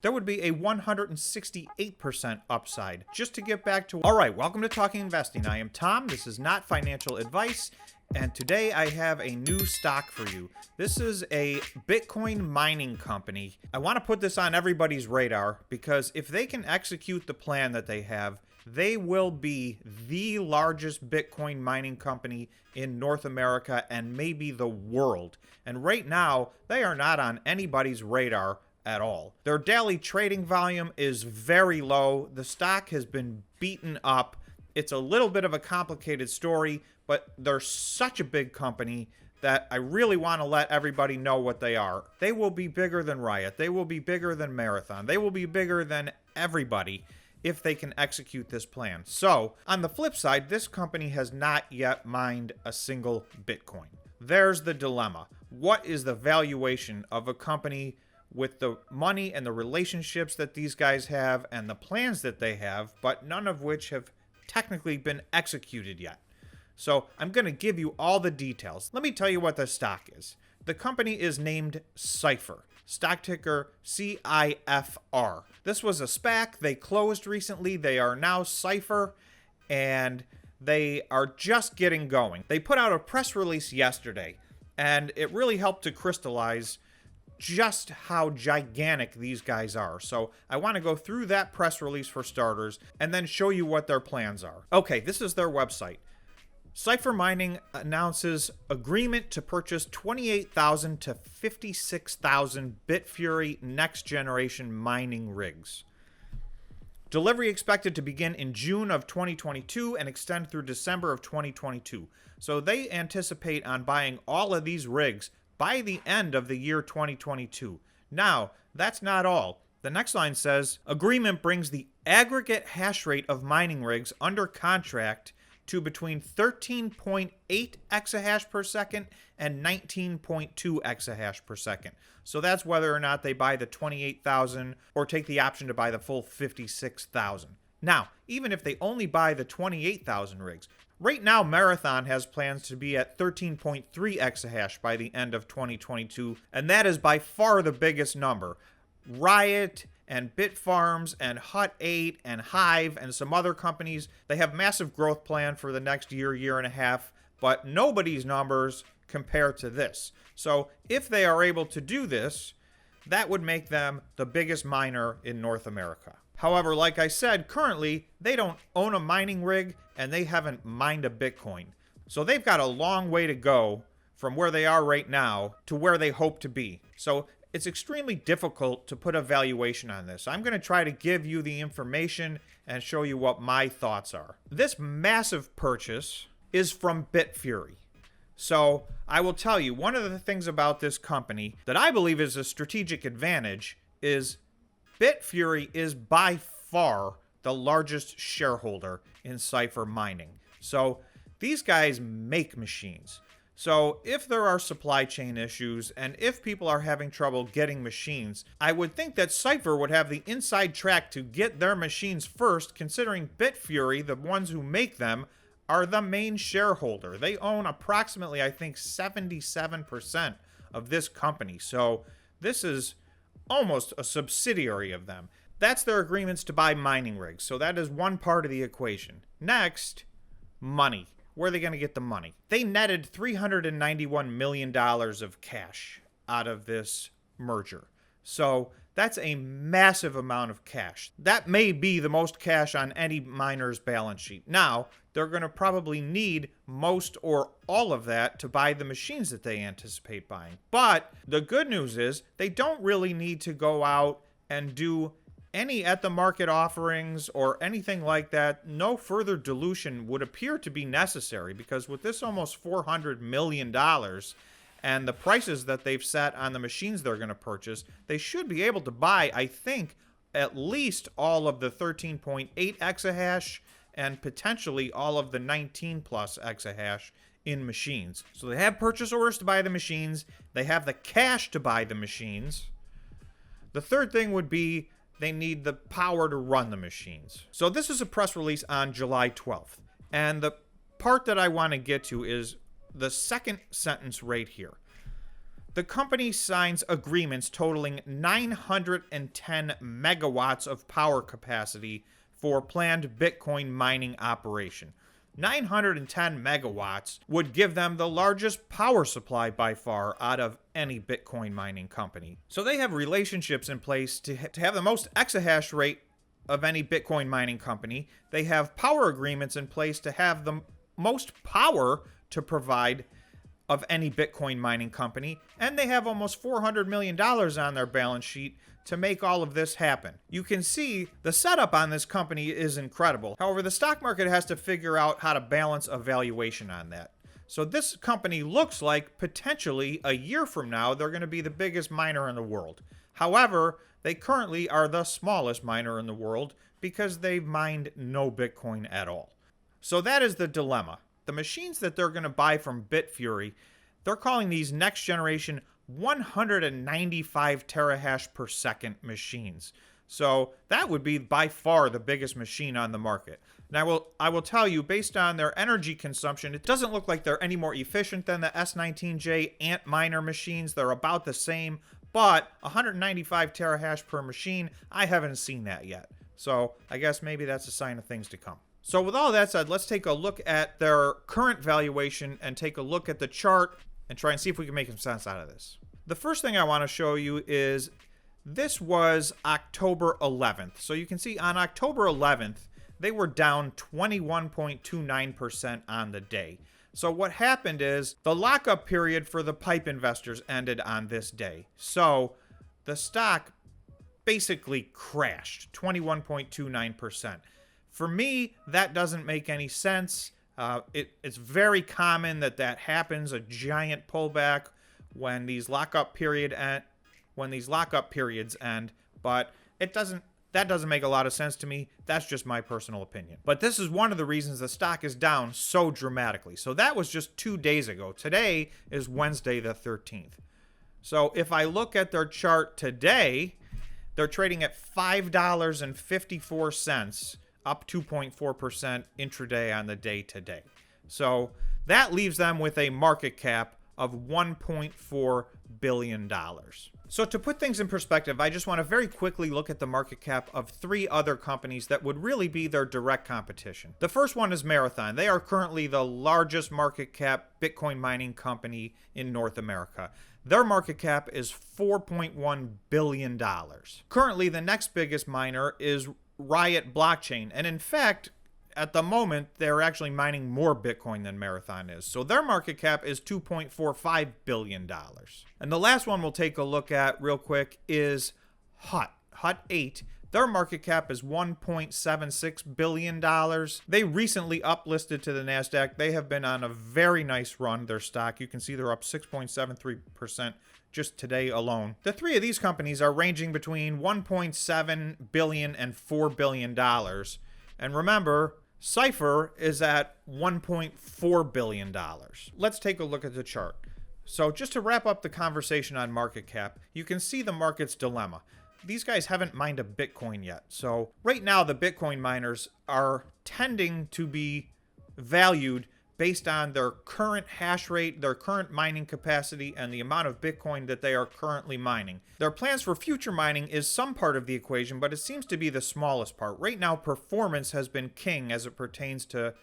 there would be a 168% upside. Just to get back to... All right, welcome to Talking Investing. I am Tom. This is not financial advice. And today I have a new stock for you. This is a Bitcoin mining company. I want to put this on everybody's radar because if they can execute the plan that they have, they will be the largest Bitcoin mining company in North America and maybe the world. And right now, they are not on anybody's radar at all. Their daily trading volume is very low. The stock has been beaten up. It's a little bit of a complicated story, but they're such a big company that I really want to let everybody know what they are. They will be bigger than Riot. They will be bigger than Marathon. They will be bigger than everybody if they can execute this plan. So, on the flip side, this company has not yet mined a single Bitcoin. There's the dilemma. What is the valuation of a company with the money and the relationships that these guys have and the plans that they have, but none of which have technically been executed yet? So I'm going to give you all the details. Let me tell you what the stock is. The company is named Cipher, stock ticker CIFR. This was a SPAC. They closed recently. They are now Cipher, and they are just getting going. They put out a press release yesterday, and it really helped to crystallize just how gigantic these guys are. So I want to go through that press release for starters, and then show you what their plans are. Okay, this is their website. Cipher Mining announces agreement to purchase 28,000 to 56,000 Bitfury next generation mining rigs. Delivery expected to begin in June of 2022 and extend through December of 2022. So they anticipate on buying all of these rigs by the end of the year 2022. Now, that's not all. The next line says, agreement brings the aggregate hash rate of mining rigs under contract to between 13.8 exahash per second and 19.2 exahash per second. So that's whether or not they buy the 28,000 or take the option to buy the full 56,000. Now, even if they only buy the 28,000 rigs, right now Marathon has plans to be at 13.3 exahash by the end of 2022, and that is by far the biggest number. Riot and Bitfarms and Hut 8 and Hive and some other companies, they have massive growth plan for the next year, year and a half, but nobody's numbers compare to this. So if they are able to do this, that would make them the biggest miner in North America. However, like I said, currently they don't own a mining rig and they haven't mined a Bitcoin. So they've got a long way to go from where they are right now to where they hope to be. So it's extremely difficult to put a valuation on this. I'm going to try to give you the information and show you what my thoughts are. This massive purchase is from Bitfury. So I will tell you, one of the things about this company that I believe is a strategic advantage is Bitfury is by far the largest shareholder in Cipher Mining. So these guys make machines. So if there are supply chain issues and if people are having trouble getting machines, I would think that Cipher would have the inside track to get their machines first, considering Bitfury, the ones who make them, are the main shareholder. They own approximately, I think, 77% of this company. So this is almost a subsidiary of them. That's their agreements to buy mining rigs. So that is one part of the equation. Next, money. Where are they going to get the money? They netted $391 million of cash out of this merger. So that's a massive amount of cash. That may be the most cash on any miner's balance sheet. Now, they're going to probably need most or all of that to buy the machines that they anticipate buying. But the good news is they don't really need to go out and do any at-the-market offerings or anything like that. No further dilution would appear to be necessary because with this almost $400 million and the prices that they've set on the machines they're going to purchase, they should be able to buy, I think, at least all of the 13.8 exahash and potentially all of the 19 plus exahash in machines. So they have purchase orders to buy the machines. They have the cash to buy the machines. The third thing would be they need the power to run the machines. So this is a press release on July 12th. And the part that I want to get to is the second sentence right here. The company signs agreements totaling 910 megawatts of power capacity for planned Bitcoin mining operation. 910 megawatts would give them the largest power supply by far out of any Bitcoin mining company. So they have relationships in place to have the most exahash rate of any Bitcoin mining company. They have power agreements in place to have the most power to provide of any Bitcoin mining company, and they have almost $400 million on their balance sheet to make all of this happen. You can see the setup on this company is incredible. However, the stock market has to figure out how to balance a valuation on that. So this company looks like potentially a year from now, they're going to be the biggest miner in the world. However, they currently are the smallest miner in the world because they've mined no Bitcoin at all. So that is the dilemma. The machines that they're going to buy from Bitfury, they're calling these next generation 195 terahash per second machines. So that would be by far the biggest machine on the market. Now, I will tell you, based on their energy consumption, it doesn't look like they're any more efficient than the S19J Antminer machines. They're about the same, but 195 terahash per machine, I haven't seen that yet. So I guess maybe that's a sign of things to come. So with all that said, let's take a look at their current valuation and take a look at the chart and try and see if we can make some sense out of this. The first thing I want to show you is this was October 11th. So you can see on October 11th, they were down 21.29% on the day. So what happened is the lockup period for the PIPE investors ended on this day. So the stock basically crashed 21.29%. For me, that doesn't make any sense. It's very common that happens, a giant pullback when these lockup periods end. But that doesn't make a lot of sense to me. That's just my personal opinion. But this is one of the reasons the stock is down so dramatically. So that was just 2 days ago. Today is Wednesday the 13th. So if I look at their chart today, they're trading at $5.54. Up 2.4% intraday on the day today. So that leaves them with a market cap of $1.4 billion. So to put things in perspective, I just want to very quickly look at the market cap of 3 other companies that would really be their direct competition. The first one is Marathon. They are currently the largest market cap Bitcoin mining company in North America. Their market cap is $4.1 billion. Currently, the next biggest miner is RIOT blockchain. And in fact, at the moment, they're actually mining more Bitcoin than Marathon is. So their market cap is $2.45 billion. And the last one we'll take a look at real quick is HUT 8. Their market cap is $1.76 billion. They recently uplisted to the NASDAQ. They have been on a very nice run, their stock. You can see they're up 6.73% just today alone. The 3 of these companies are ranging between $1.7 billion and $4 billion. And remember, Cypher is at $1.4 billion. Let's take a look at the chart. So just to wrap up the conversation on market cap, you can see the market's dilemma. These guys haven't mined a Bitcoin yet. So right now, the Bitcoin miners are tending to be valued based on their current hash rate, their current mining capacity, and the amount of Bitcoin that they are currently mining. Their plans for future mining is some part of the equation, but it seems to be the smallest part. Right now, performance has been king as it pertains to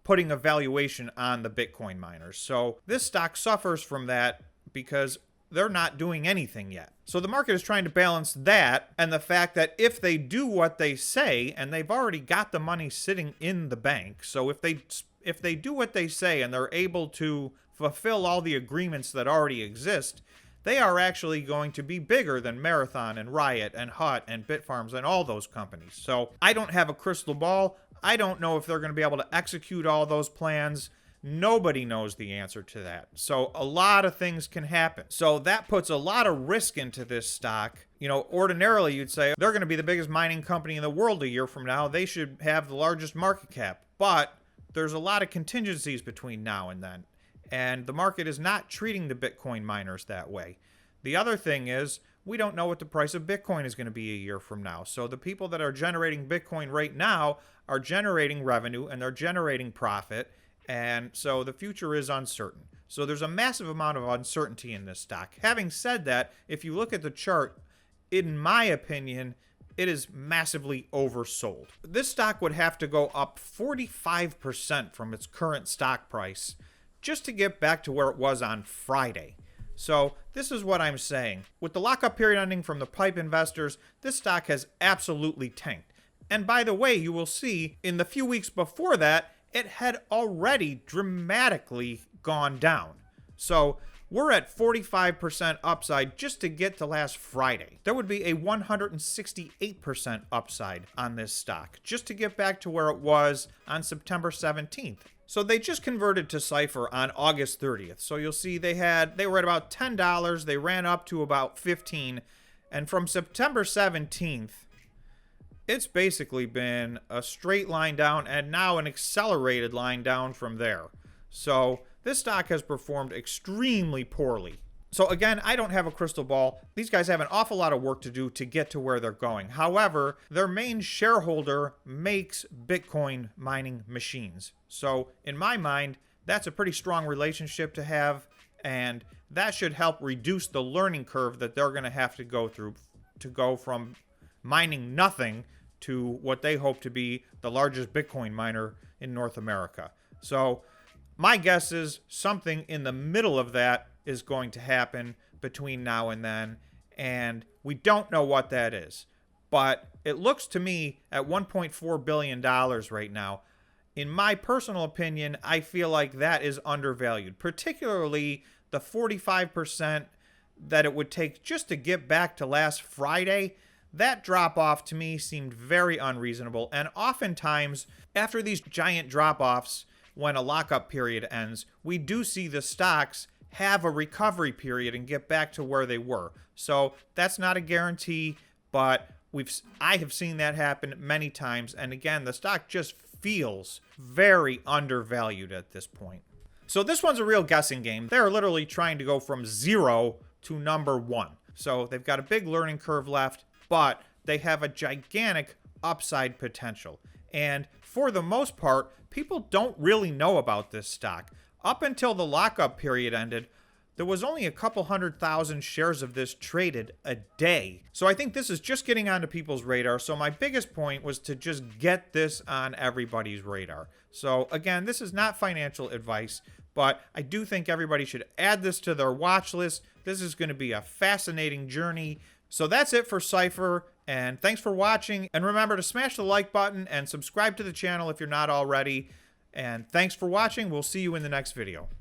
putting a valuation on the Bitcoin miners. So this stock suffers from that because they're not doing anything yet. So the market is trying to balance that and the fact that if they do what they say, and they've already got the money sitting in the bank, so if they do what they say and they're able to fulfill all the agreements that already exist, they are actually going to be bigger than Marathon and Riot and HUT and Bitfarms and all those companies. So I don't have a crystal ball. I don't know if they're going to be able to execute all those plans. Nobody knows the answer to that. So a lot of things can happen. So that puts a lot of risk into this stock. You know, ordinarily you'd say they're going to be the biggest mining company in the world a year from now. They should have the largest market cap. But there's a lot of contingencies between now and then. And the market is not treating the Bitcoin miners that way. The other thing is, we don't know what the price of Bitcoin is going to be a year from now. So the people that are generating Bitcoin right now are generating revenue and they're generating profit. And so the future is uncertain. So there's a massive amount of uncertainty in this stock. Having said that, if you look at the chart, in my opinion, it is massively oversold. This stock would have to go up 45% from its current stock price just to get back to where it was on Friday. So this is what I'm saying. With the lockup period ending from the PIPE investors, this stock has absolutely tanked. And by the way, you will see in the few weeks before that, it had already dramatically gone down. So we're at 45% upside just to get to last Friday. There would be a 168% upside on this stock just to get back to where it was on September 17th. So they just converted to Cipher on August 30th. So you'll see they were at about $10. They ran up to about $15. And from September 17th, it's basically been a straight line down and now an accelerated line down from there. So this stock has performed extremely poorly. So again, I don't have a crystal ball. These guys have an awful lot of work to do to get to where they're going. However, their main shareholder makes Bitcoin mining machines. So in my mind, that's a pretty strong relationship to have, and that should help reduce the learning curve that they're going to have to go through to go from mining nothing to what they hope to be the largest Bitcoin miner in North America. So my guess is something in the middle of that is going to happen between now and then, and we don't know what that is. But it looks to me at $1.4 billion right now. In my personal opinion, I feel like that is undervalued, particularly the 45% that it would take just to get back to last Friday. That drop-off to me seemed very unreasonable, and oftentimes after these giant drop-offs, when a lockup period ends, we do see the stocks have a recovery period and get back to where they were. So that's not a guarantee, but I have seen that happen many times, and again, the stock just feels very undervalued at this point. So this one's a real guessing game. They're literally trying to go from 0 to number 1. So they've got a big learning curve left, but they have a gigantic upside potential. And for the most part, people don't really know about this stock. Up until the lockup period ended, there was only a couple 100,000 shares of this traded a day. So I think this is just getting onto people's radar. So my biggest point was to just get this on everybody's radar. So again, this is not financial advice, but I do think everybody should add this to their watch list. This is going to be a fascinating journey. So that's it for Cipher, and thanks for watching. And remember to smash the like button and subscribe to the channel if you're not already. And thanks for watching. We'll see you in the next video.